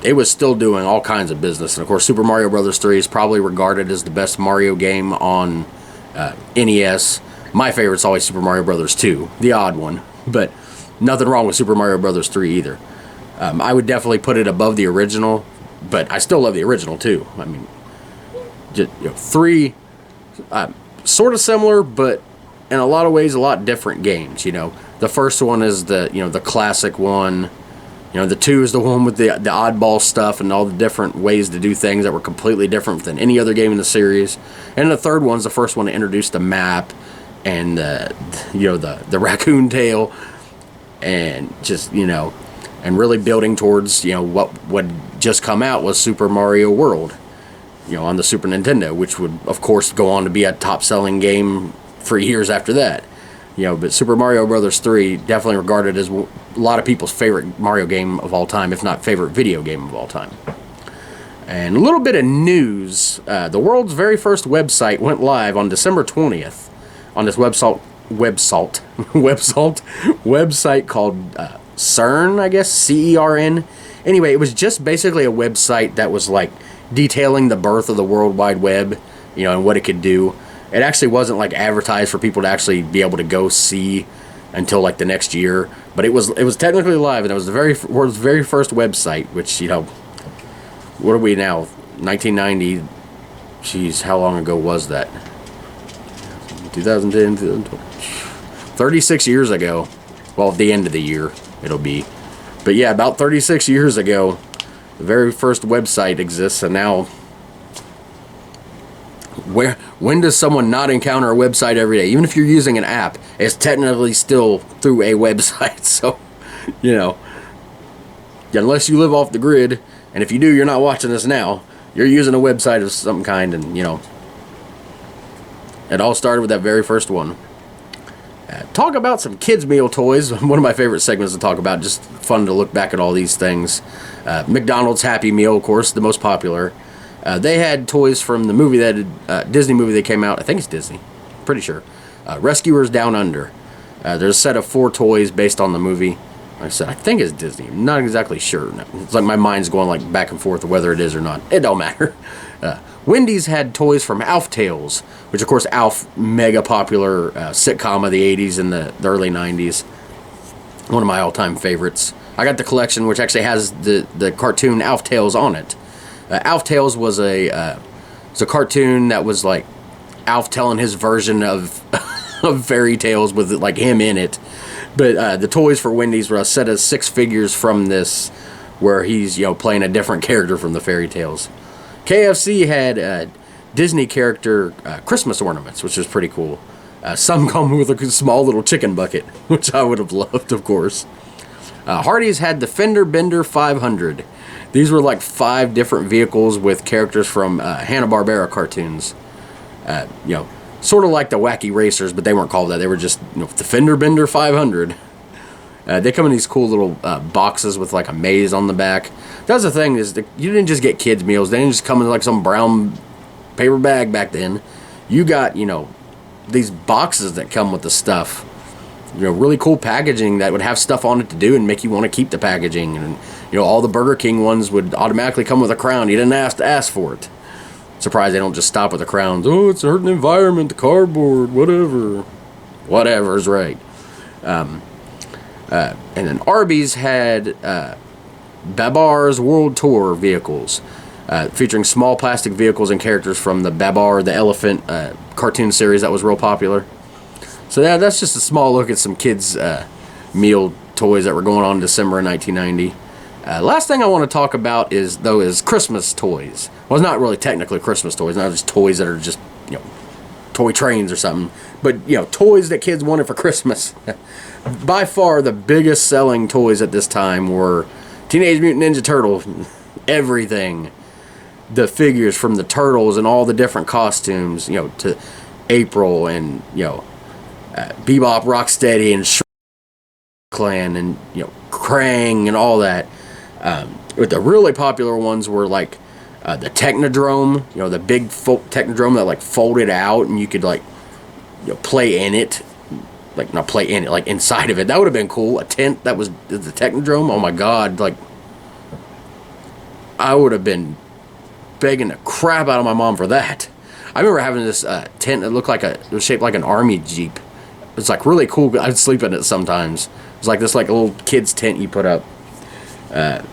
[SPEAKER 1] it was still doing all kinds of business. And, of course, Super Mario Bros. 3 is probably regarded as the best Mario game on NES. My favorite's always Super Mario Bros. 2, the odd one. But nothing wrong with Super Mario Bros. 3 either. I would definitely put it above the original, but I still love the original, too. I mean, just, 3, sort of similar, but in a lot of ways, a lot different games. The first one is the classic one. The 2 is the one with the oddball stuff and all the different ways to do things that were completely different than any other game in the series. And the third one's the first one to introduce the map and the raccoon tail, and just and really building towards what would just come out was Super Mario World, on the Super Nintendo, which would of course go on to be a top-selling game for years after that. But Super Mario Bros. 3 definitely regarded as a lot of people's favorite Mario game of all time, if not favorite video game of all time. And a little bit of news. The world's very first website went live on December 20th on this website called CERN, I guess, CERN. Anyway, it was just basically a website that was like detailing the birth of the World Wide Web, and what it could do. It actually wasn't like advertised for people to actually be able to go see until like the next year, but it was technically live, and it was the world's very first website. Which what are we now? 1990. Jeez, how long ago was that? 2010. 36 years ago. Well, at the end of the year it'll be, but yeah, about 36 years ago, the very first website exists, and now. When does someone not encounter a website every day? Even if you're using an app, it's technically still through a website. So, unless you live off the grid, and if you do, you're not watching this now, you're using a website of some kind, and, it all started with that very first one. Talk about some kids' meal toys. One of my favorite segments to talk about. Just fun to look back at all these things. McDonald's Happy Meal, of course, the most popular. They had toys from the movie Disney movie that came out. I think it's Disney. Pretty sure. Rescuers Down Under. There's a set of 4 toys based on the movie. Like I said, I think it's Disney. I'm not exactly sure. It's like my mind's going like back and forth whether it is or not. It don't matter. Wendy's had toys from Alf Tales, which of course Alf, mega popular sitcom of the 80s and the early 90s. One of my all-time favorites. I got the collection, which actually has the cartoon Alf Tales on it. Alf Tales was a cartoon that was like Alf telling his version of of fairy tales with like him in it. But the toys for Wendy's were a set of 6 figures from this, where he's playing a different character from the fairy tales. KFC had Disney character Christmas ornaments, which was pretty cool. Some come with a small little chicken bucket, which I would have loved, of course. Hardee's had the Fender Bender 500. These were like 5 different vehicles with characters from Hanna-Barbera cartoons. Sort of like the Wacky Racers, but they weren't called that. They were just the Fender Bender 500. They come in these cool little boxes with like a maze on the back. That's the thing, is you didn't just get kids' meals. They didn't just come in like some brown paper bag back then. You got, these boxes that come with the stuff. Really cool packaging that would have stuff on it to do and make you want to keep the packaging. And all the Burger King ones would automatically come with a crown. You didn't have to ask for it. Surprised they don't just stop with the crowns. Oh, it's hurting the environment, the cardboard, whatever. Whatever's right. And then Arby's had Babar's World Tour vehicles, featuring small plastic vehicles and characters from the Babar the Elephant cartoon series that was real popular. So yeah, that's just a small look at some kids' meal toys that were going on in December of 1990. Last thing I want to talk about is Christmas toys. Well, it's not really technically Christmas toys, not just toys that are just, toy trains or something. But, toys that kids wanted for Christmas. By far, the biggest selling toys at this time were Teenage Mutant Ninja Turtle, everything. the figures from the Turtles and all the different costumes, you know, to April and, you know, Bebop, Rocksteady, and Clan, and, you know, Krang and all that. But the really popular ones were like the Technodrome, you know, the big Technodrome that like folded out and you could like, you know, play in it. Like, not play in it, like inside of it. That would have been cool. A tent that was the Technodrome. Oh my god, like, I would have been begging the crap out of my mom for that. I remember having this tent that looked like it was shaped like an army jeep. It's like really cool. I'd sleep in it sometimes. It was like this like a little kid's tent you put up. But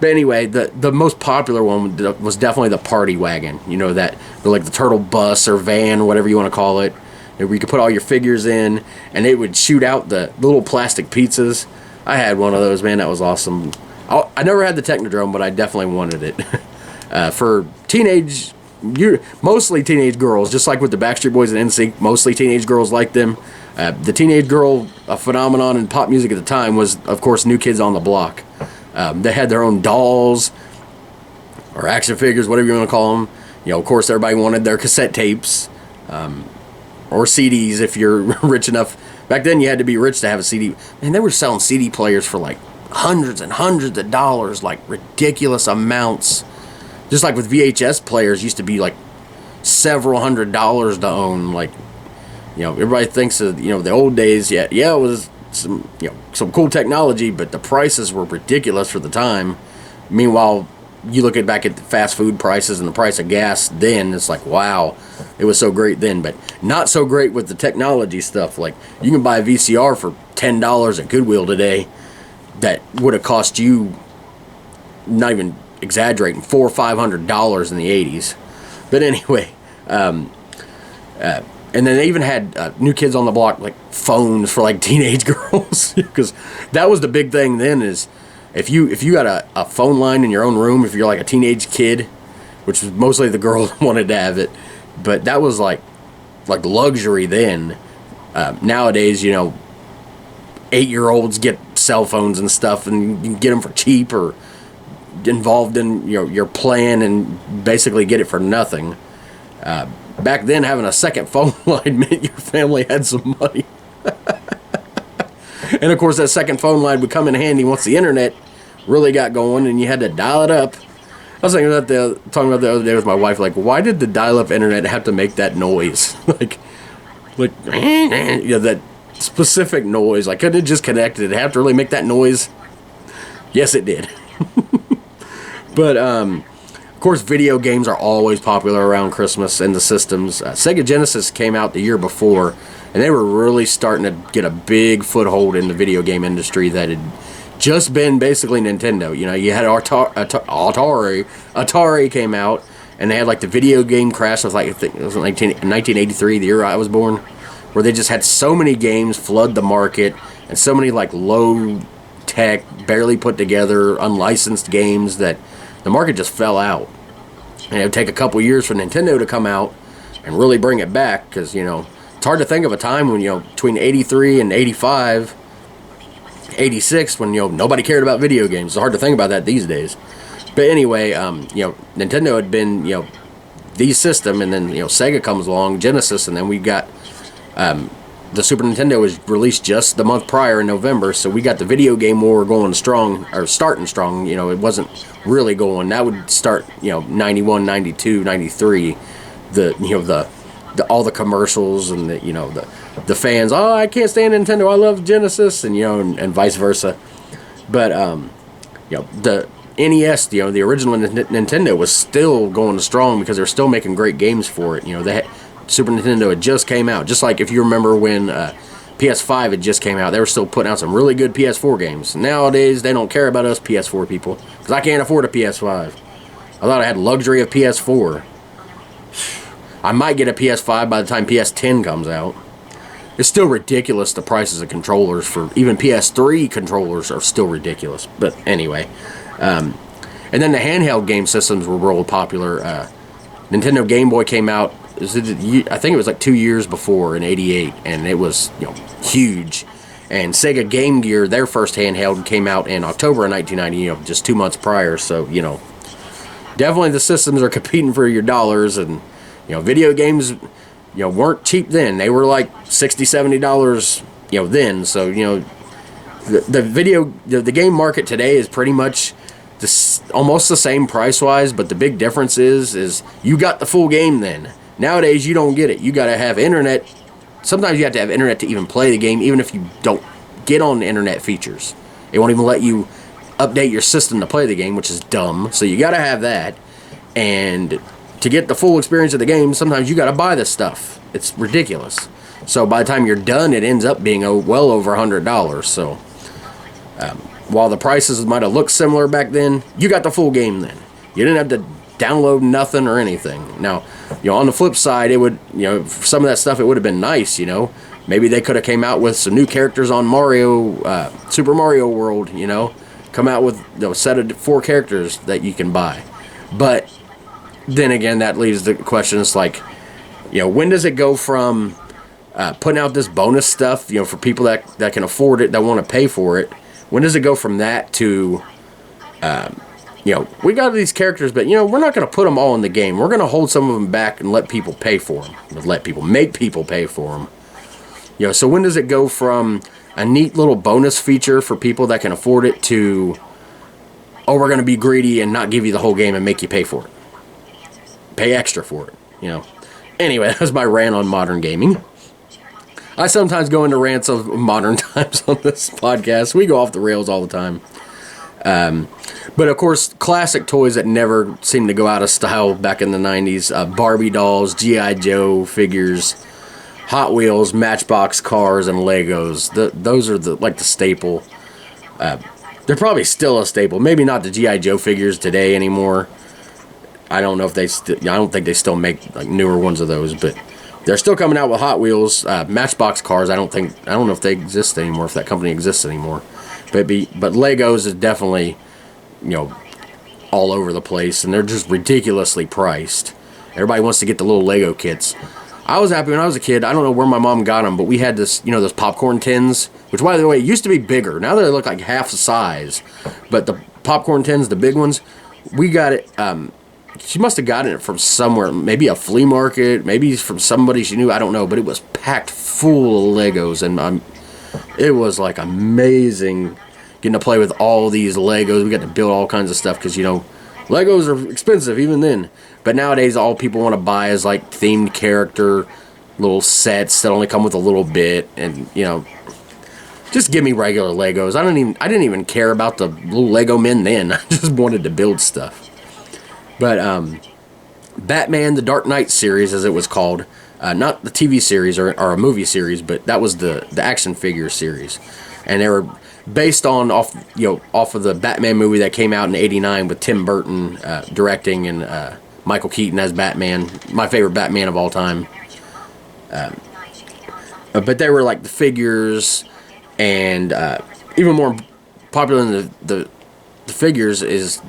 [SPEAKER 1] anyway, the most popular one was definitely the party wagon. You know, that like the turtle bus or van, whatever you want to call it, where you could put all your figures in, and it would shoot out the little plastic pizzas. I had one of those, man. That was awesome. I never had the Technodrome, but I definitely wanted it. For mostly teenage girls, just like with the Backstreet Boys and NSYNC, mostly teenage girls liked them. The teenage girl phenomenon in pop music at the time was, of course, New Kids on the Block. They had their own dolls or action figures, whatever you want to call them. You know, of course, everybody wanted their cassette tapes or CDs if you're rich enough. Back then, you had to be rich to have a CD. And they were selling CD players for like hundreds and hundreds of dollars, like ridiculous amounts. Just like with VHS players, used to be like several $100s to own. Like, you know, everybody thinks of, you know, the old days. Yeah, it was some, you know, some cool technology, but the prices were ridiculous for the time. Meanwhile, you look back at the fast food prices and the price of gas then, it's like, wow, it was so great then, but not so great with the technology stuff. Like, you can buy a VCR for $10 at Goodwill today that would have cost you, not even exaggerating, $400 or $500 in the 80s. But anyway, and then they even had New Kids on the Block, like phones for like teenage girls, because that was the big thing then. Is if you got a phone line in your own room, if you're like a teenage kid, which was mostly the girls wanted to have it, but that was like luxury then. Nowadays, you know, 8-year-olds get cell phones and stuff, and you can get them for cheap or involved in, you know, your plan and basically get it for nothing. Back then, having a second phone line meant your family had some money. And of course, that second phone line would come in handy once the internet really got going and you had to dial it up. I was talking about the other day with my wife, like, why did the dial-up internet have to make that noise? like, you know, that specific noise. Like, couldn't it just connect? Did it have to really make that noise? Yes, it did. But, of course, video games are always popular around Christmas and the systems. Sega Genesis came out the year before, and they were really starting to get a big foothold in the video game industry that had just been basically Nintendo. You know, you had Atari came out, and they had like the video game crash. I think it was 1983, the year I was born, where they just had so many games flood the market, and so many like low tech, barely put together, unlicensed games that the market just fell out. And it would take a couple years for Nintendo to come out and really bring it back, because, you know, it's hard to think of a time when, you know, between 83 and 85, 86, when, you know, nobody cared about video games. It's hard to think about that these days. But anyway, you know, Nintendo had been, you know, the system, and then, you know, Sega comes along, Genesis, and then we got the Super Nintendo was released just the month prior in November, so we got the video game war going strong, or starting strong. You know, it wasn't really going. That would start, you know, 91, 92, 93. The all the commercials and the, you know, the fans, oh, I can't stand Nintendo, I love Genesis, and, you know, and vice versa. But you know, the NES, you know, the original Nintendo was still going strong because they're still making great games for it. You know, Super Nintendo had just came out. Just like if you remember when PS5 had just came out, they were still putting out some really good PS4 games. Nowadays, they don't care about us PS4 people, because I can't afford a PS5. I thought I had luxury of PS4. I might get a PS5 by the time PS10 comes out. It's still ridiculous, the prices of controllers for even PS3 controllers are still ridiculous. But anyway, and then the handheld game systems were real popular. Nintendo Game Boy came out, I think it was like 2 years before, in '88, and it was, you know, huge. And Sega Game Gear, their first handheld, came out in October of 1990, you know, just 2 months prior. So, you know, definitely the systems are competing for your dollars, and video games weren't cheap then. They were like $60-$70 then. So the game market today is pretty much almost the same price wise, but the big difference is you got the full game then. Nowadays you don't get it. You got to have internet. Sometimes you have to have internet to even play the game, even if you don't get on the internet features. It won't even let you update your system to play the game, which is dumb. So you got to have that. And to get the full experience of the game, sometimes you got to buy this stuff. It's ridiculous. So by the time you're done, it ends up being well over $100. So while the prices might have looked similar back then, you got the full game then. You didn't have to download nothing or anything. Now, on the flip side, it would, for some of that stuff, it would have been nice, Maybe they could have came out with some new characters on Mario, Super Mario World, Come out with a set of 4 characters that you can buy. But then again, that leaves the question, it's like, when does it go from putting out this bonus stuff, for people that can afford it, that want to pay for it? When does it go from that to, we got these characters, but, we're not going to put them all in the game. We're going to hold some of them back and let people pay for them. Make people pay for them. So when does it go from a neat little bonus feature for people that can afford it to, oh, we're going to be greedy and not give you the whole game and make you pay for it. Pay extra for it, Anyway, that was my rant on modern gaming. I sometimes go into rants of modern times on this podcast. We go off the rails all the time. But of course, classic toys that never seemed to go out of style back in the 90s. Barbie dolls, G.I. Joe figures, Hot Wheels, Matchbox cars, and Legos. Those are the staple. They're probably still a staple. Maybe not the G.I. Joe figures today anymore. I don't know if they I don't think they still make newer ones of those, but they're still coming out with Hot Wheels, Matchbox cars. I don't know if they exist anymore, if that company exists anymore. But Legos is definitely, all over the place, and they're just ridiculously priced. Everybody wants to get the little Lego kits. I was happy when I was a kid. I don't know where my mom got them, but we had this, those popcorn tins, which, by the way, used to be bigger. Now they look like half the size. But the popcorn tins, the big ones, we got it. She must have gotten it from somewhere, maybe a flea market, maybe from somebody she knew. I don't know, but it was packed full of Legos, and it was amazing getting to play with all these Legos. We got to build all kinds of stuff because, Legos are expensive even then. But nowadays, all people want to buy is themed character little sets that only come with a little bit, and just give me regular Legos. I didn't even care about the little Lego men then. I just wanted to build stuff. But Batman: The Dark Knight series, as it was called, not the TV series or a movie series, but that was the action figure series, and they were based off of the Batman movie that came out in '89 with Tim Burton directing and Michael Keaton as Batman, my favorite Batman of all time. But they were the figures, and even more popular than the figures is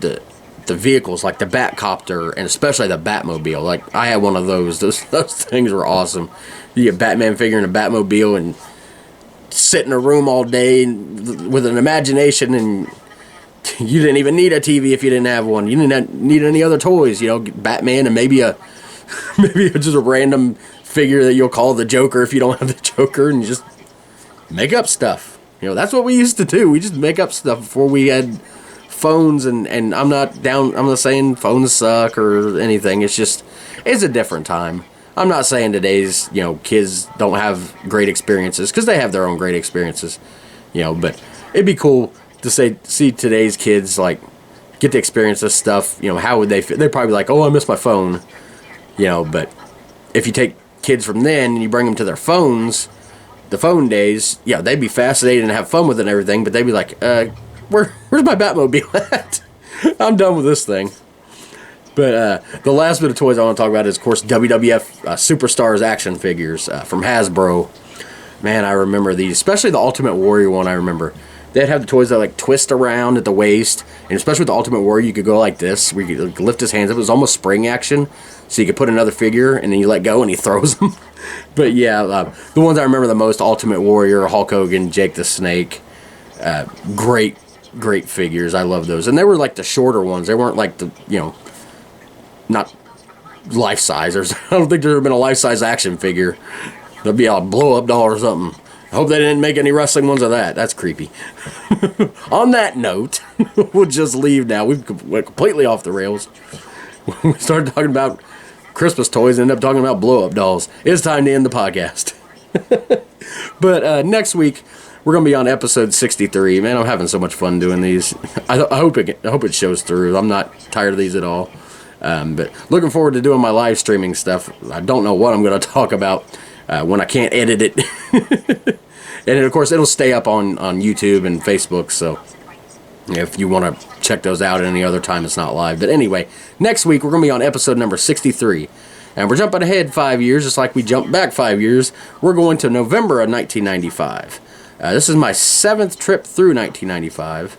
[SPEAKER 1] the vehicles, like the Batcopter, and especially the Batmobile. I had one of those. Those things were awesome. You get a Batman figure in a Batmobile and sit in a room all day with an imagination, and you didn't even need a TV if you didn't have one. You didn't need any other toys. Batman and maybe just a random figure that you'll call the Joker if you don't have the Joker, and you just make up stuff. That's what we used to do. We just make up stuff before we had phones, and I'm not saying phones suck or anything. It's a different time. I'm not saying today's kids don't have great experiences, because they have their own great experiences, but it'd be cool to see today's kids get to experience this stuff. How would they feel? They'd probably be like, oh, I miss my phone, but if you take kids from then and you bring them to their phones, the phone days, they'd be fascinated and have fun with it and everything, but they'd be like, where's my Batmobile at? I'm done with this thing. But the last bit of toys I want to talk about is, of course, WWF Superstars action figures from Hasbro. Man, I remember these, especially the Ultimate Warrior one. I remember they'd have the toys that twist around at the waist, and especially with the Ultimate Warrior, you could go like this, where you could lift his hands up. It was almost spring action, so you could put another figure, and then you let go, and he throws them. But yeah, the ones I remember the most: Ultimate Warrior, Hulk Hogan, Jake the Snake. Great figures. I love those, and they were the shorter ones. They weren't the not life size. I don't think there's been a life size action figure. There'll be a blow up doll or something. I hope they didn't make any wrestling ones of that. That's creepy. On that note, we'll just leave now. We've went completely off the rails. We started talking about Christmas toys and end up talking about blow up dolls. It's time to end the podcast. But next week, we're going to be on episode 63. Man, I'm having so much fun doing these. I hope it shows through. I'm not tired of these at all. But looking forward to doing my live streaming stuff. I don't know what I'm going to talk about when I can't edit it. And of course, it'll stay up on YouTube and Facebook. So if you want to check those out at any other time, it's not live. But anyway, next week, we're going to be on episode number 63. And we're jumping ahead 5 years, just like we jumped back 5 years. We're going to November of 1995. This is my 7th trip through 1995.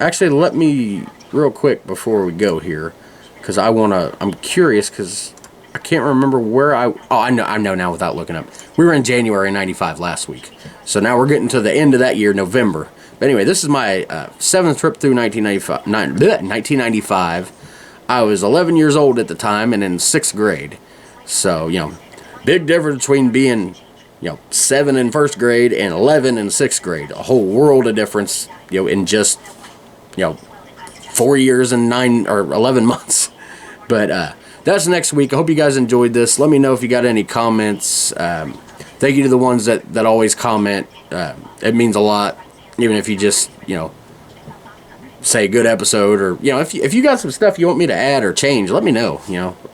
[SPEAKER 1] Actually, let me, real quick before we go here, because I'm curious, because I can't remember where I know now without looking up. We were in January 95 last week. So now we're getting to the end of that year, November. But anyway, this is my 7th trip through 1995. I was 11 years old at the time and in 6th grade. So, big difference between being, 7 in 1st grade and 11 in 6th grade. A whole world of difference, in just, 4 years and 9 or 11 months. But that's next week. I hope you guys enjoyed this. Let me know if you got any comments. Thank you to the ones that always comment. It means a lot, even if you just, say good episode, or if you got some stuff you want me to add or change, let me know.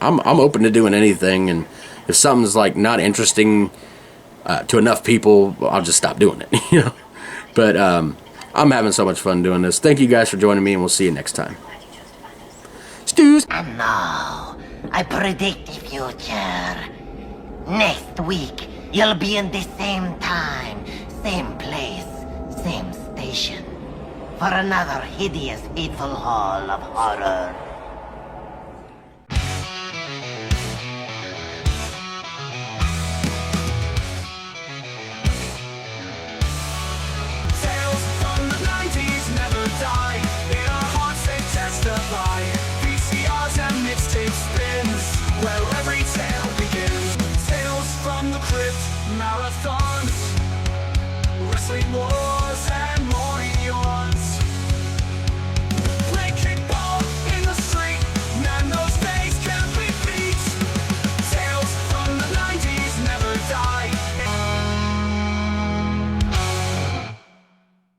[SPEAKER 1] I'm open to doing anything, and if something's like not interesting to enough people, I'll just stop doing it. But I'm having so much fun doing this. Thank you guys for joining me, and we'll see you next time. Stews.
[SPEAKER 4] And now, I predict the future. Next week, you'll be in the same time, same place, same station, for another hideous, hateful haul of horror.
[SPEAKER 3] Tales from the 90's never die. In our hearts they testify. VCRs and mixtape spins, where every